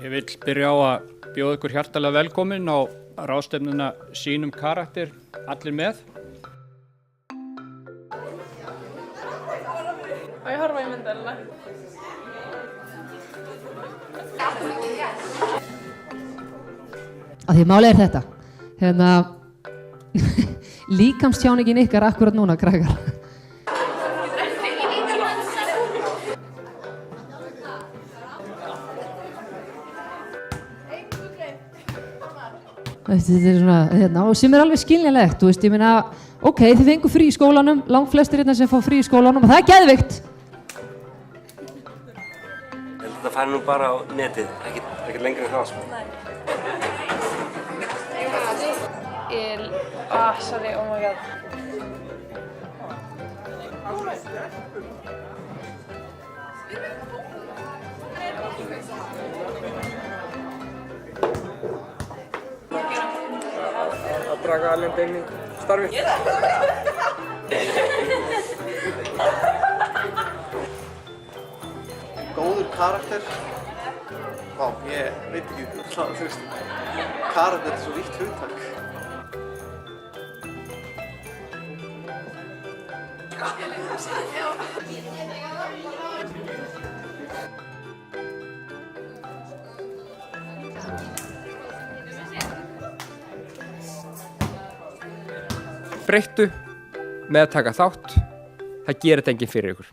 Ég vil byrja á að bjóða ykkur hjartalega velkomin á ráðstefnuna Sýnum karakter, allir með. Á ég horfa í myndalina? Því málið þetta. Líkamstjáningin ykkar akkurat núna, krakkar. Þetta svona, og sem alveg skiljanlegt, þú veist, ég meina, ok, þið fengu frí í skólanum, langflestir hérna sem fá frí í skólanum og það geðveikt. Þetta fær nú bara á netið, ekkert lengra en það, sko. Sorry, oh my god. Að draga alveg inn í starfið. Góður karakter. Vá, ég veit ekki, þú veist, karakter er svo vítt hugtak. Breyttu með að taka þátt, það gerir þetta enginn fyrir ykkur.